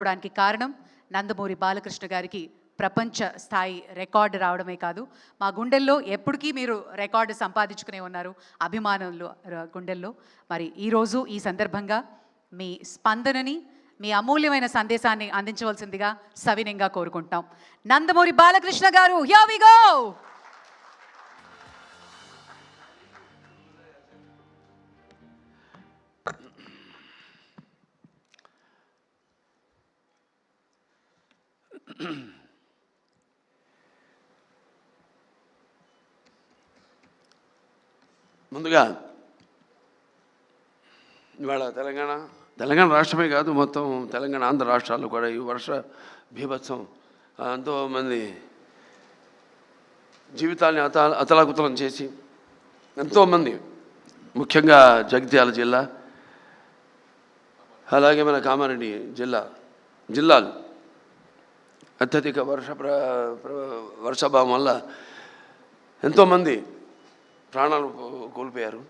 అవడానికి కారణం నందమూరి బాలకృష్ణ గారికి ప్రపంచ స్థాయి రికార్డు రావడమే కాదు, మా గుండెల్లో ఎప్పటికీ మీరు రికార్డు సంపాదించుకునే ఉన్నారు అభిమానులు గుండెల్లో. మరి ఈరోజు ఈ సందర్భంగా మీ స్పందనని, మీ అమూల్యమైన సందేశాన్ని అందించవలసిందిగా సవినయంగా కోరుకుంటాం. నందమూరి బాలకృష్ణ గారు, హియర్ వి గో. ముందుగా ఇవాళ తెలంగాణ రాష్ట్రమే కాదు, మొత్తం తెలంగాణ ఆంధ్ర రాష్ట్రాల్లో కూడా ఈ వర్ష బీభత్సం ఎంతోమంది జీవితాన్ని అతలాకుతలం చేసి ఎంతోమంది, ముఖ్యంగా జగిత్యాల జిల్లా, అలాగే మన కామారెడ్డి జిల్లాలు అత్యధిక వర్షాభావం వల్ల ఎంతోమంది ప్రాణాలు కోల్పోయారు.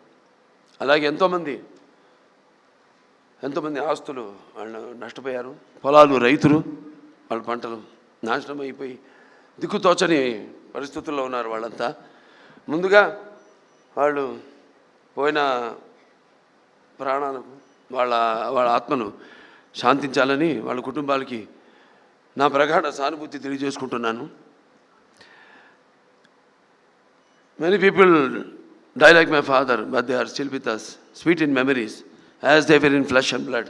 అలాగే ఎంతోమంది ఆస్తులు వాళ్ళు నష్టపోయారు. పొలాలు, రైతులు, వాళ్ళ పంటలు నాశనం అయిపోయి దిక్కుతోచని పరిస్థితుల్లో ఉన్నారు వాళ్ళంతా. ముందుగా వాళ్ళు పోయిన ప్రాణాలకు వాళ్ళ ఆత్మను శాంతించాలని వాళ్ళ కుటుంబాలకి నా ప్రగాఢ సానుభూతి తెలియజేసుకుంటున్నాను. Many people die like my father, but they are still with us, sweet in memories, as they were in flesh and blood,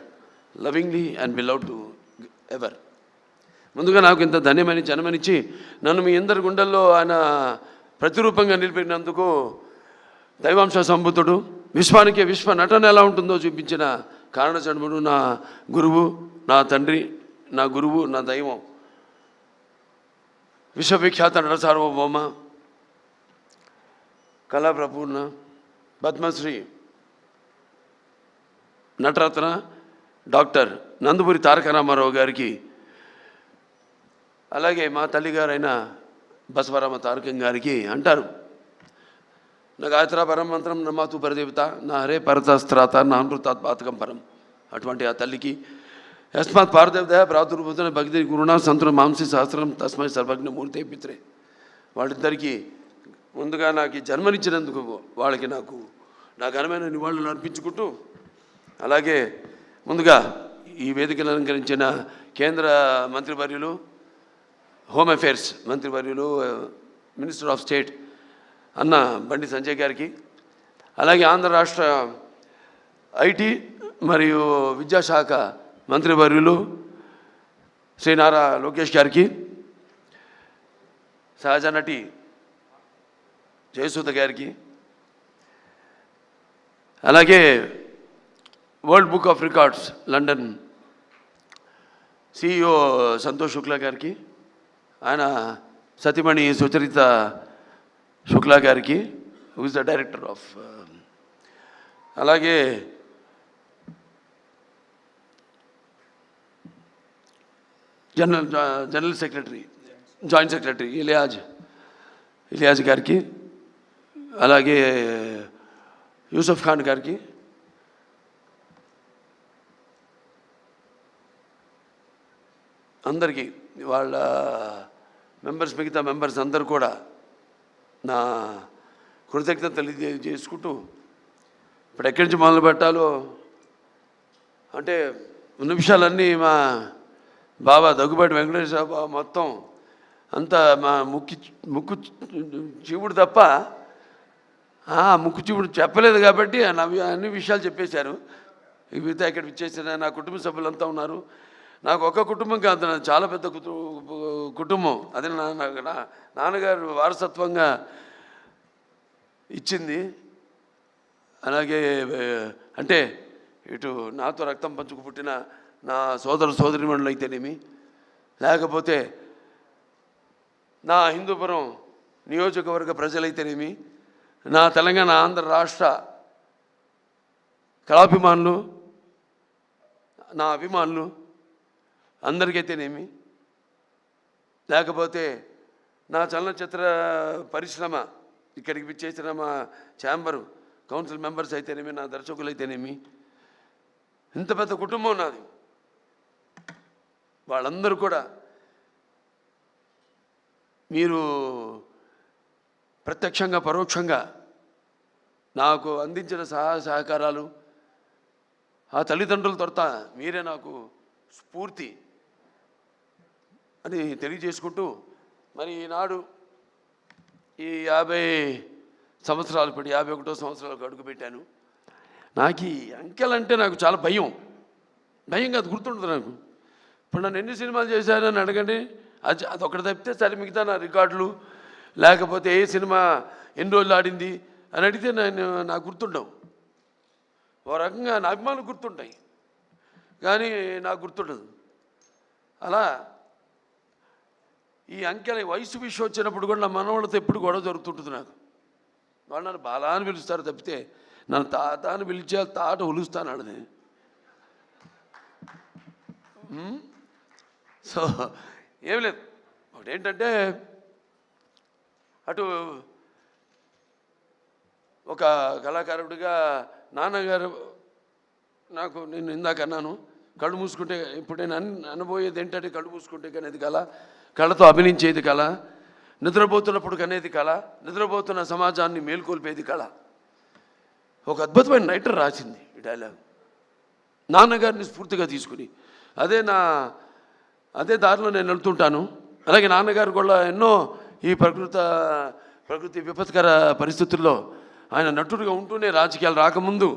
lovingly and beloved to ever. ముందుగా నాకు ఇంత ధన్యమైన జన్మనిచ్చి నన్ను మీ అందరి గుండెల్లో ఆయన ప్రతిరూపంగా నిలిపినందుకు దైవాంశ సంభూతుడు, విశ్వానికి విశ్వ నటన ఎలా ఉంటుందో చూపించిన కారణజన్ముడు, నా గురువు, నా తండ్రి, నా గురువు, నా దైవం, విశ్వవిఖ్యాత నట సార్వభౌమ, కళాప్రపూర్ణ, పద్మశ్రీ, నటరత్న డాక్టర్ నందమూరి తారక రామారావు గారికి, అలాగే మా తల్లిగారైన బసవరామ తారకం గారికి అంటారు, నా గాయత్ర పరం మంత్రం నమాతు పరదేవత, నా హరే పరతస్త్రాత, నా అమృతాత్ పాతకం పరం. అటువంటి ఆ తల్లికి యస్మాత్ పారదేవత ప్రాతుర్భూతన భక్తి గురుణ సంతున మాంసి సహస్రం తస్మై సర్వజ్ఞ మూర్తే పిత్రే. వాళ్ళిద్దరికీ ముందుగా నాకు జన్మనిచ్చినందుకు వాళ్ళకి నా ఘనమైన నివాళులు అర్పించుకుంటూ, అలాగే ముందుగా ఈ వేదికను అలంకరించిన కేంద్ర మంత్రివర్యులు, హోమ్ అఫేర్స్ మంత్రివర్యులు, మినిస్టర్ ఆఫ్ స్టేట్ అన్న బండి సంజయ్ గారికి, అలాగే ఆంధ్ర రాష్ట్ర ఐటీ మరియు విద్యాశాఖ మంత్రివర్యులు శ్రీ నారా లోకేష్ గారికి, సహజ నటి జయసుధ గారికి, అలాగే world book of records London CEO Santosh Shukla గారికి, ఆయన సతీమణి సుచరిత శుక్లా గారికి, who is the director of, అలాగే general secretary, joint secretary Ilyas గారికి, అలాగే యూసఫ్ ఖాన్ గారికి, అందరికీ వాళ్ళ మిగతా మెంబర్స్ అందరూ కూడా నా కృతజ్ఞత తెలియజేసుకుంటూ, ఇప్పుడు ఎక్కడి నుంచి మొదలు పెట్టాలో అంటే ఉన్న విషయాలన్నీ మా బాబా దగ్గుబాటి వెంకటేశ్వర బాబా మొత్తం అంతా మా ముక్కు చీవుడు తప్ప ముక్కు చీవుడు చెప్పలేదు కాబట్టి అన్ని విషయాలు చెప్పేశారు. మిగతా ఇక్కడ ఇచ్చేసిన నా కుటుంబ సభ్యులంతా ఉన్నారు. నాకు ఒక కుటుంబం కాదు, నాకు చాలా పెద్ద కుటుంబం. అదే నాన్నగారు వారసత్వంగా ఇచ్చింది. అలాగే అంటే ఇటు నాతో రక్తం పంచుకు పుట్టిన నా సోదరిమణులు అయితేనేమి, లేకపోతే నా హిందూపురం నియోజకవర్గ ప్రజలైతేనేమి, నా తెలంగాణ ఆంధ్ర రాష్ట్ర కళాభిమానులు, నా అభిమానులు అందరికైతేనేమి, లేకపోతే నా చలనచిత్ర పరిశ్రమ ఇక్కడికి విచ్చేసిన మా ఛాంబరు కౌన్సిల్ మెంబర్స్ అయితేనేమి, నా దర్శకులు అయితేనేమి, ఇంత పెద్ద కుటుంబం నాది. వాళ్ళందరూ కూడా మీరు ప్రత్యక్షంగా పరోక్షంగా నాకు అందించిన సహాయ సహకారాలు, ఆ తల్లిదండ్రుల తొరత మీరే నాకు స్ఫూర్తి అని తెలియజేసుకుంటూ, మరి ఈనాడు ఈ 50 సంవత్సరాలు, ఇప్పుడు 51వ సంవత్సరాలకు అడుగుపెట్టాను. నాకు ఈ అంకెలంటే నాకు చాలా భయం కాదు, గుర్తుంటుంది నాకు. ఇప్పుడు నన్ను ఎన్ని సినిమాలు చేశానని అడగండి, అదొకటి తప్పితే సరే మిగతా నా రికార్డులు, లేకపోతే ఏ సినిమా ఎన్ని రోజులు ఆడింది అని అడిగితే నాకు గుర్తుండవు. ఓ రకంగా నా అభిమానులు గుర్తుంటాయి కానీ నాకు గుర్తుండదు. అలా ఈ అంకెల వయసు విషయం వచ్చినప్పుడు కూడా నా మనవాళ్ళతో ఎప్పుడు గొడవ జరుగుతుంటుంది నాకు. వాళ్ళు నన్ను బాలా అని పిలుస్తారు తప్పితే నన్ను తాత అని పిలిచే తాట ఒలుస్తాను ఆడని. సో ఏం లేదు, ఒకటి ఏంటంటే అటు ఒక కళాకారుడిగా నాన్నగారు నాకు, నేను ఇందాక అన్నాను, కళ్ళు మూసుకుంటే, ఇప్పుడు నేను అనబోయేది ఏంటంటే కళ్ళు మూసుకుంటే కనేది కళ, కళతో అభినయించేది కళ, నిద్రపోతున్నప్పుడు కనేది కళ, నిద్రపోతున్న సమాజాన్ని మేల్కొల్పేది కళ. ఒక అద్భుతమైన రైటర్ రాసింది ఈ డైలాగ్, నాన్నగారిని స్ఫూర్తిగా తీసుకుని. అదే దారిలో నేను వెళ్తుంటాను. అలాగే నాన్నగారు కూడా ఎన్నో ఈ ప్రకృతి విపత్కర పరిస్థితుల్లో ఆయన నటుడుగా ఉంటూనే, రాజకీయాలు రాకముందు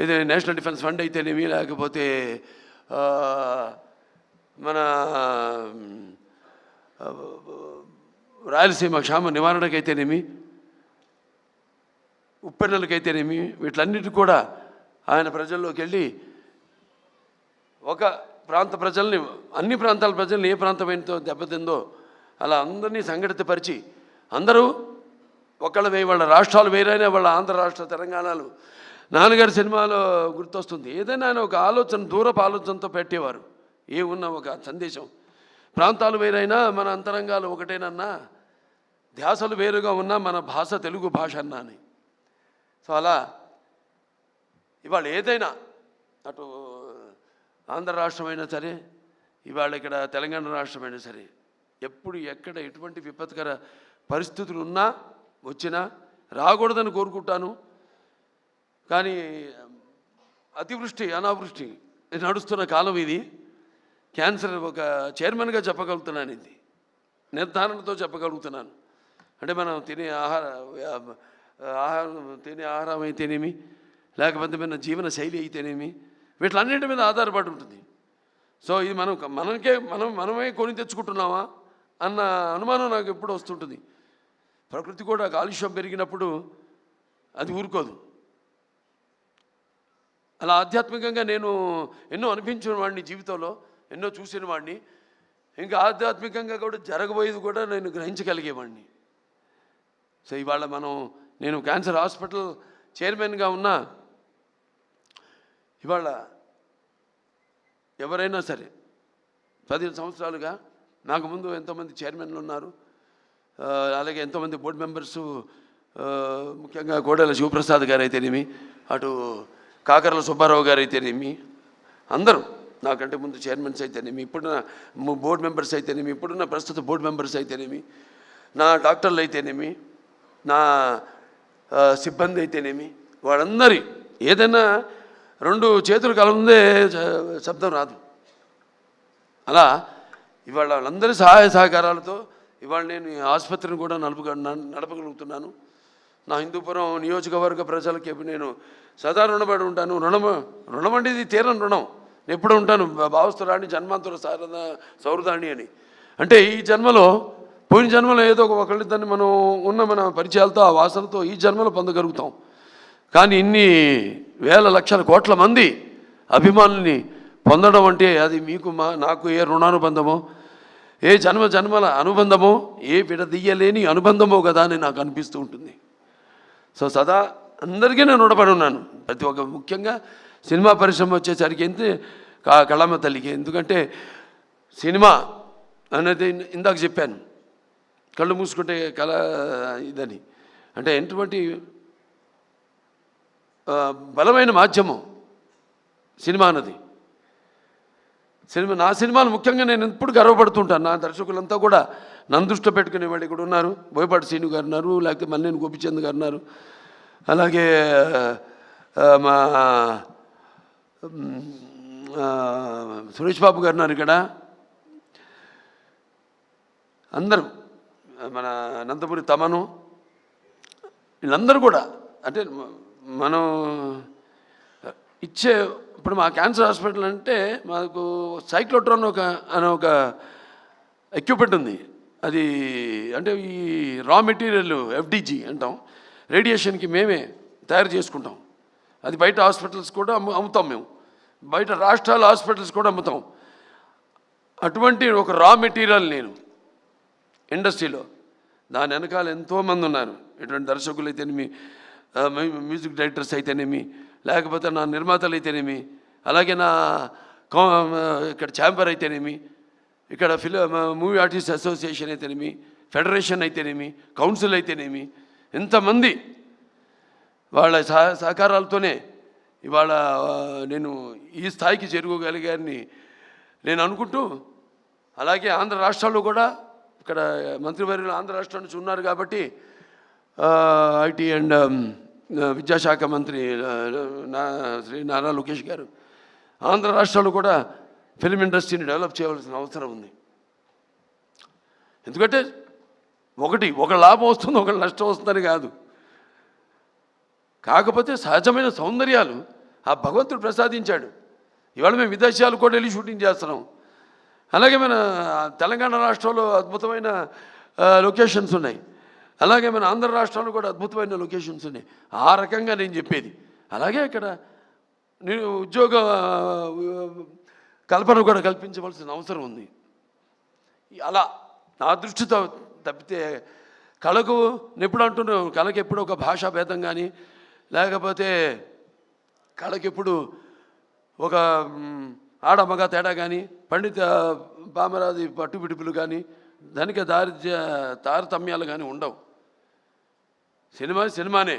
ఇది నేషనల్ డిఫెన్స్ ఫండ్ అయితేనేమి, లేకపోతే మన రాయలసీమ క్షామ నివారణకైతేనేమి, ఉప్పెన్నెలకైతేనేమి, వీటిలన్నిటి కూడా ఆయన ప్రజల్లోకి వెళ్ళి ఒక ప్రాంత ప్రజల్ని, అన్ని ప్రాంతాల ప్రజల్ని ఏ ప్రాంతమైనతో దెబ్బతిందో అలా అందరినీ సంఘటితపరిచి, అందరూ ఒకళ్ళ వాళ్ళ రాష్ట్రాలు వేరైనా వాళ్ళ ఆంధ్ర రాష్ట్ర తెలంగాణలు నాన్నగారి సినిమాలో గుర్తొస్తుంది. ఏదైనా ఆయన ఒక ఆలోచన, దూరపు ఆలోచనతో పెట్టేవారు. ఉన్న ఒక సందేశం, ప్రాంతాలు వేరైనా మన అంతరంగాలు ఒకటేనన్నా, ధ్యాసలు వేరుగా ఉన్నా మన భాష తెలుగు భాష అన్నా అని. సో అలా ఇవాళ ఏదైనా, అటు ఆంధ్ర రాష్ట్రమైనా సరే, ఇవాళ ఇక్కడ తెలంగాణ రాష్ట్రమైనా సరే, ఎప్పుడు ఎక్కడ ఎటువంటి విపత్కర పరిస్థితులు ఉన్నా వచ్చినా రాకూడదని కోరుకుంటాను. కానీ అతివృష్టి అనావృష్టి నడుస్తున్న కాలం ఇది. క్యాన్సర్ ఒక చైర్మన్గా చెప్పగలుగుతున్నాను, ఇది నిర్ధారణతో చెప్పగలుగుతున్నాను. అంటే మనం తినే ఆహారం అయితేనేమి, లేకపోతే మన జీవన శైలి అయితేనేమి, వీటిలన్నింటి మీద ఆధారపడి ఉంటుంది. సో ఇది మనమే కొని తెచ్చుకుంటున్నామా అన్న అనుమానం నాకు ఎప్పుడు వస్తుంటుంది. ప్రకృతి కూడా కాలుష్యం పెరిగినప్పుడు అది ఊరుకోదు. అలా ఆధ్యాత్మికంగా నేను ఎన్నో అనిపించిన వాడిని జీవితంలో, ఎన్నో చూసిన వాడిని. ఇంకా ఆధ్యాత్మికంగా కూడా జరగబోయేది కూడా నేను గ్రహించగలిగేవాడిని. సో ఇవాళ నేను క్యాన్సర్ హాస్పిటల్ చైర్మన్గా ఉన్నా, ఇవాళ ఎవరైనా సరే 15 సంవత్సరాలుగా నాకు ముందు ఎంతోమంది చైర్మన్లు ఉన్నారు, అలాగే ఎంతోమంది బోర్డు మెంబర్సు, ముఖ్యంగా కోడెల శివప్రసాద్ గారు అయితేనేమి, అటు కాకర్ల సుబ్బారావు గారు అయితేనేమి, అందరూ నాకంటే ముందు చైర్మన్స్ అయితేనేమి, ఇప్పుడున్న బోర్డు మెంబర్స్ అయితేనేమి, ఇప్పుడున్న ప్రస్తుత బోర్డు మెంబర్స్ అయితేనేమి, నా డాక్టర్లు అయితేనేమి, నా సిబ్బంది అయితేనేమి, వాళ్ళందరి ఏదైనా 2 చేతులు కలముందే శబ్దం రాదు. అలా ఇవాళ వాళ్ళందరి సహాయ సహకారాలతో ఇవాళ నేను ఈ ఆసుపత్రిని కూడా నడపగలుగుతున్నాను. నా హిందూపురం నియోజకవర్గ ప్రజలకి నేను సదా రుణపడి ఉంటాను. రుణం అంటే ఇది తీరని రుణం. నేను ఎప్పుడు ఉంటాను, భావస్తురాణి జన్మాంతుర సౌరదాణి అని. అంటే ఈ జన్మలో, పోయిన జన్మలో ఏదో ఒకళ్ళిద్దరిని మన పరిచయాలతో, ఆ వాసనతో ఈ జన్మలో పొందగలుగుతాం. కానీ ఇన్ని వేల లక్షల కోట్ల మంది అభిమానుల్ని పొందడం అంటే అది నాకు ఏ రుణానుబంధమో, ఏ జన్మల అనుబంధమో, ఏ విడదీయలేని అనుబంధమో కదా అని నాకు అనిపిస్తూ ఉంటుంది. సో సదా అందరికీ నేను రుణపడి ఉన్నాను. ప్రతి ఒక్క, ముఖ్యంగా సినిమా పరిశ్రమ వచ్చేసరికి కళమ్మ తల్లికి. ఎందుకంటే సినిమా అనేది ఇందాక చెప్పాను, కళ్ళు మూసుకుంటే కళ ఇదని. అంటే ఎటువంటి బలమైన మాధ్యమం సినిమా అన్నది. నా సినిమాలు ముఖ్యంగా నేను ఎప్పుడు గర్వపడుతుంటాను. నా దర్శకులంతా కూడా నన్ను దృష్టిలో పెట్టుకునే వాళ్ళు ఇక్కడ ఉన్నారు. బోయపాటి శ్రీను గారు ఉన్నారు, లేకపోతే మల్లేని గోపిచంద్ గారు ఉన్నారు, అలాగే మా సురేష్ బాబు గారు ఉన్నారు ఇక్కడ. అందరూ మన నందమూరి తమను, వీళ్ళందరూ కూడా అంటే మనం ఇచ్చే ఇప్పుడు మా క్యాన్సర్ హాస్పిటల్ అంటే మాకు సైక్లోట్రాన్ అనే ఒక ఎక్విప్మెంట్ ఉంది. అది అంటే ఈ రా మెటీరియల్ ఎఫ్డిజి అంటాం, రేడియేషన్కి మేమే తయారు చేసుకుంటాం. అది బయట హాస్పిటల్స్ కూడా అమ్ముతాం మేము, బయట రాష్ట్రాల హాస్పిటల్స్ కూడా అమ్ముతాం. అటువంటి ఒక రా మెటీరియల్ నేను ఇండస్ట్రీలో, దాని వెనకాల ఎంతోమంది ఉన్నారు. ఇటువంటి దర్శకులు అయితేనేమి, మ్యూజిక్ డైరెక్టర్స్ అయితేనేమి, లేకపోతే నా నిర్మాతలు అయితేనేమి, అలాగే నా ఇక్కడ ఛాంబర్ అయితేనేమి, ఇక్కడ మూవీ ఆర్టిస్ట్ అసోసియేషన్ అయితేనేమి, ఫెడరేషన్ అయితేనేమి, కౌన్సిల్ అయితేనేమి, ఎంతమంది వాళ్ళ సహకారాలతోనే ఇవాళ నేను ఈ స్థాయికి చేరుకోగలిగానని నేను అనుకుంటూ, అలాగే ఆంధ్ర రాష్ట్రాల్లో కూడా ఇక్కడ మంత్రివర్యులు ఆంధ్ర రాష్ట్రం నుంచి ఉన్నారు కాబట్టి ఐటీ అండ్ విద్యాశాఖ మంత్రి శ్రీ నారా లోకేష్ గారు ఆంధ్ర రాష్ట్రాల్లో కూడా ఫిలిం ఇండస్ట్రీని డెవలప్ చేయవలసిన అవసరం ఉంది. ఎందుకంటే ఒక లాభం వస్తుంది, ఒకటి నష్టం వస్తుందని కాదు. కాకపోతే సహజమైన సౌందర్యాలు ఆ భగవంతుడు ప్రసాదించాడు. ఇవాళ మేము విదేశాలు కూడా వెళ్ళి షూటింగ్ చేస్తున్నాం. అలాగే మన తెలంగాణ రాష్ట్రంలో అద్భుతమైన లొకేషన్స్ ఉన్నాయి, అలాగే మన ఆంధ్ర రాష్ట్రంలో కూడా అద్భుతమైన లొకేషన్స్ ఉన్నాయి. ఆ రకంగా నేను చెప్పేది. అలాగే ఇక్కడ నేను ఉద్యోగ కల్పన కూడా కల్పించవలసిన అవసరం ఉంది. అలా నా దృష్టితో తప్పితే కళకు ఎప్పుడు అంటున్నాను, కళకి ఎప్పుడు ఒక భాషా భేదం కానీ, లేకపోతే కళకెప్పుడు ఒక ఆడమగ తేడా కానీ, పండిత పామరాది పట్టుబిడుపులు కానీ, ధనిక తారతమ్యాలు కానీ ఉండవు. సినిమానే.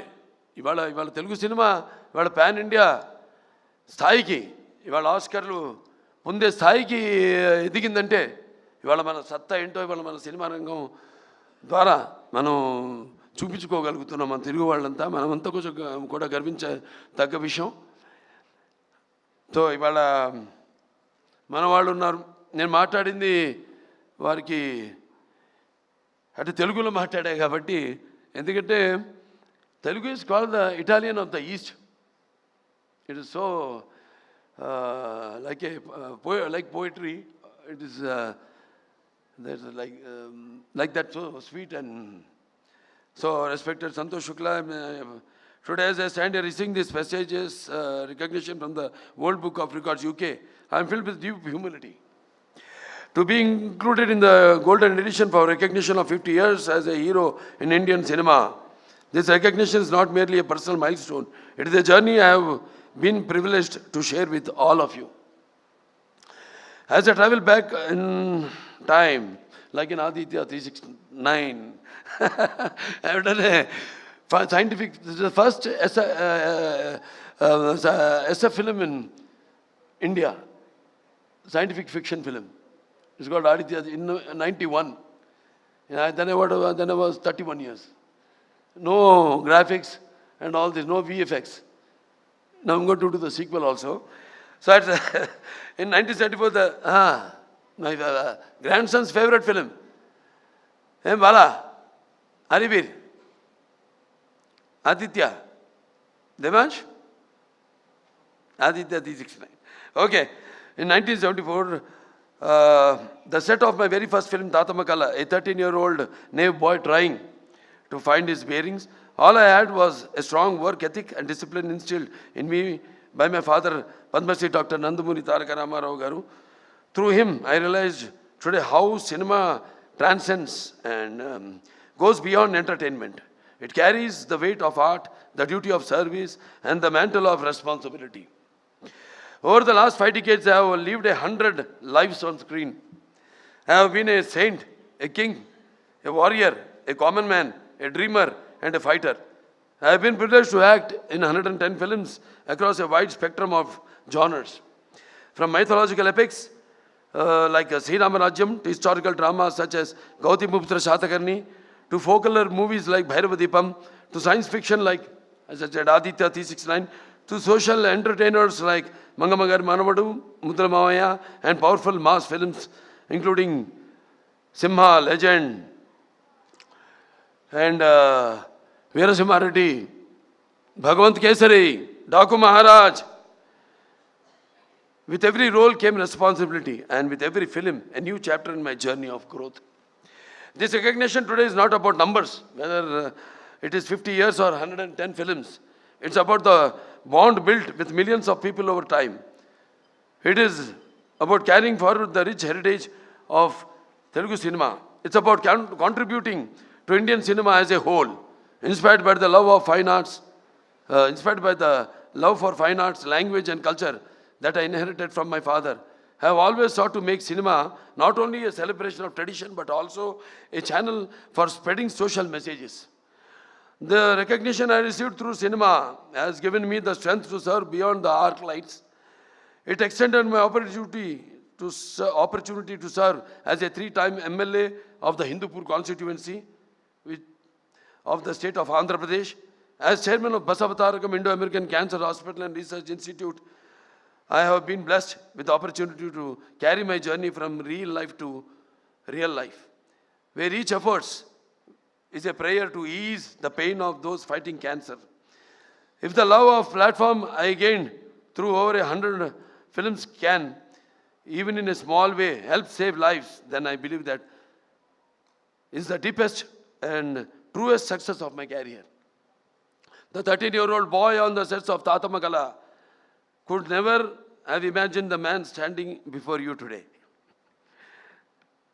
ఇవాళ తెలుగు సినిమా ఇవాళ పాన్ ఇండియా స్థాయికి, ఇవాళ ఆస్కర్లు పొందే స్థాయికి ఎదిగిందంటే ఇవాళ మన సత్తా ఏంటో ఇవాళ మన సినిమా రంగం ద్వారా మనం చూపించుకోగలుగుతున్నాం. మన తెలుగు వాళ్ళంతా మనమంతా కొంచెం కూడా గర్వించదగ్గ విషయం. సో ఇవాళ మన వాళ్ళు ఉన్నారు. నేను మాట్లాడింది వారికి అంటే తెలుగులో మాట్లాడా కాబట్టి, ఎందుకంటే Telugu is called the Italian of the east. It is so like poetry. It is there's like that, so sweet. And so respected Santosh Shukla, today as I stand here receiving these passages, recognition from the World Book of Records UK, I am filled with deep humility to be included in the golden edition for recognition of 50 years as a hero in Indian cinema. This recognition is not merely a personal milestone, it is a journey I have been privileged to share with all of you. As I travel back in time, like in Aditya 369, I have done a scientific, this is the first SF film in India, scientific fiction film. It's called Aditya in 91. Then I was 31 years. No graphics and all this, no VFX. Now I'm going to do the sequel also. So in 1974, my grandson's favorite film, Bala, Haribir, Aditya, Devansh, Aditya 369. Okay, in 1974, the set of my very first film, Tatamakala, a 13-year-old naive boy trying to find his bearings. All I had was a strong work ethic and discipline instilled in me by my father, Padma Shri Dr. Nandamuri Taraka Ramarao Garu. Through him, I realized today how cinema transcends and goes beyond entertainment. It carries the weight of art, the duty of service, and the mantle of responsibility. Over the last 5 decades, I have lived 100 lives on screen. I have been a saint, a king, a warrior, a common man, a dreamer, and a fighter. I have been privileged to act in 110 films across a wide spectrum of genres, from mythological epics like Sri Ramarajyam, to historical dramas such as Gautiputra Shatakarni, to folklore movies like Bhairavadipam, to science fiction like, as I said, Aditya 369, to social entertainers like Mangamagari Manavadu, Mudra Mavaya, and powerful mass films including Simha, Legend, and Veerasimha Reddy, Bhagwant Kesari, Daku Maharaj. With every role came responsibility, and with every film, a new chapter in my journey of growth. This recognition today is not about numbers, whether it is 50 years or 110 films. It's about the bond built with millions of people over time. It is about carrying forward the rich heritage of Telugu cinema. It's about contributing to Indian cinema as a whole, inspired by the love of fine arts, language and culture that I inherited from my father. I have always sought to make cinema not only a celebration of tradition but also a channel for spreading social messages. The recognition I received through cinema has given me the strength to serve beyond the arc lights. It extended my opportunity to serve as a 3-time MLA of the Hindupur constituency of the state of Andhra Pradesh, as chairman of Basavatarakam Indo-American Cancer Hospital and Research Institute. I have been blessed with the opportunity to carry my journey from real life to real life, where each effort is a prayer to ease the pain of those fighting cancer. If the love of platform I gained through over 100 films can, even in a small way, help save lives, then I believe that is the deepest and truest success of my career. The 13-year-old boy on the sets of Tata Magala could never have imagined the man standing before you today.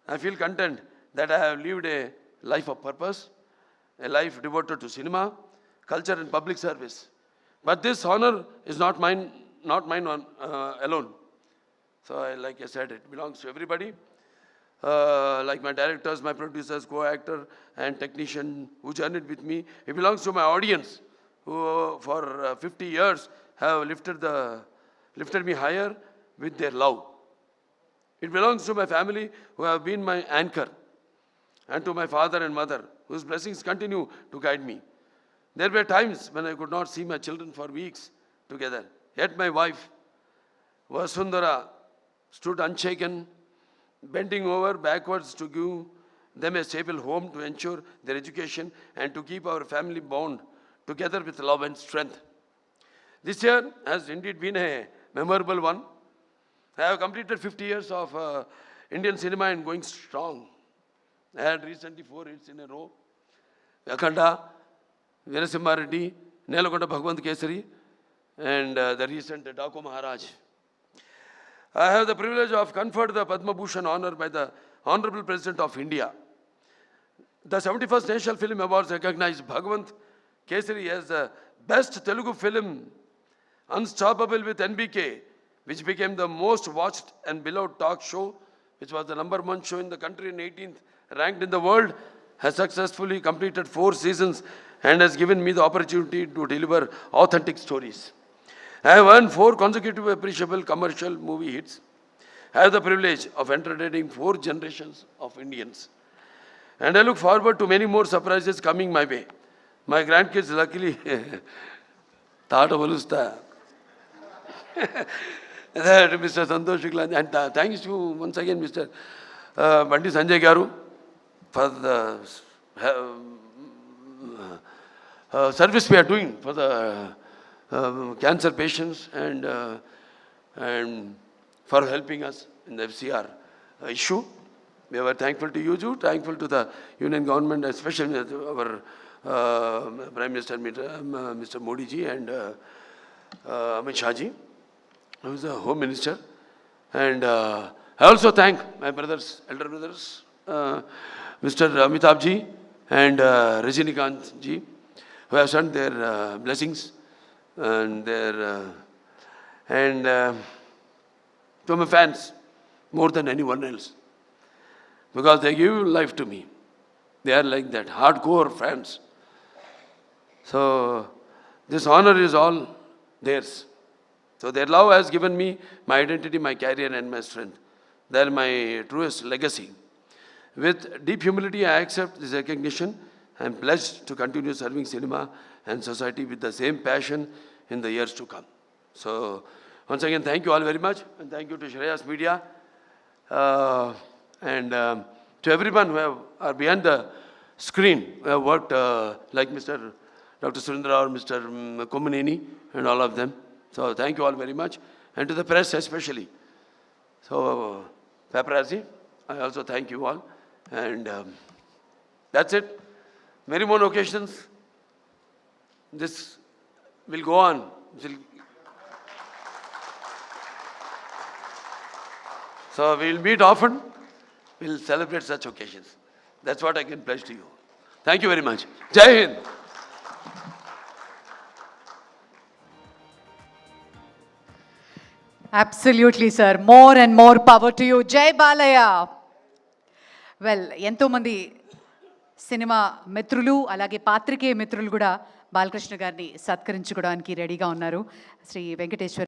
I feel content that I have lived a life of purpose, a life devoted to cinema, culture and public service. But this honor is not mine alone. So like I said, it belongs to everybody. Like my directors, my producers, co-actor and technician who journeyed with me. It belongs to my audience who for 50 years have lifted me higher with their love. It belongs to my family who have been my anchor, and to my father and mother whose blessings continue to guide me. There were times when I could not see my children for weeks together. Yet my wife, Vasundhara, stood unshaken, bending over backwards to give them a stable home to ensure their education and to keep our family bound together with love and strength. This year has indeed been a memorable one. I have completed 50 years of Indian cinema and going strong. I had recently 4 hits in a row. Akhanda, Veerasimha Reddy, Nelagonda Bhagwant Kesari, and the recent Daku Maharaj. I have the privilege of conferred the Padma Bhushan honor by the Honorable President of India. The 71st National Film Awards recognized Bhagwant Kesari as the best Telugu film, Unstoppable with NBK, which became the most watched and beloved talk show, which was the #1 show in the country and 18th ranked in the world, has successfully completed 4 seasons and has given me the opportunity to deliver authentic stories. I have earned 4 consecutive appreciable commercial movie hits. I have the privilege of entertaining 4 generations of Indians. And I look forward to many more surprises coming my way. My grandkids luckily thought of Alusta. Mr. Santosh Shukla, and thanks to once again Mr. Bandi Sanjay Garu for the service we are doing for the cancer patients and for helping us in the FCR issue. We were thankful to you too, thankful to the Union government, especially our Prime Minister Mr. Modi ji and Amit Shah ji, who is the Home Minister. And I also thank my brothers, elder brothers, Mr. Amitabh ji and Rajinikanth ji, who have sent their blessings and their to my fans more than anyone else, because they give life to me. They are like that, hardcore fans. So this honor is all theirs. So their love has given me my identity, my career and my strength. They are my truest legacy. With deep humility, I accept this recognition. I am blessed to continue serving cinema and society with the same passion in the years to come. So, once again, thank you all very much, and thank you to Shreyas Media, and to everyone who are behind the screen, who have worked like Mr. Dr. Surendra or Mr. Komuneni and all of them. So, thank you all very much, and to the press especially. So, Paparazzi, I also thank you all, and that's it. Many more occasions. This will go on. So we'll meet often. We'll celebrate such occasions. That's what I can pledge to you. Thank you very much. Jai Hind. Absolutely sir, more and more power to you. జై Balayya. Well, ఎంతోమంది cinema మిత్రులు అలాగే పాత్రికేయ మిత్రులు కూడా బాలకృష్ణ గారిని సత్కరించుకోవడానికి రెడీగా ఉన్నారు. శ్రీ వెంకటేశ్వర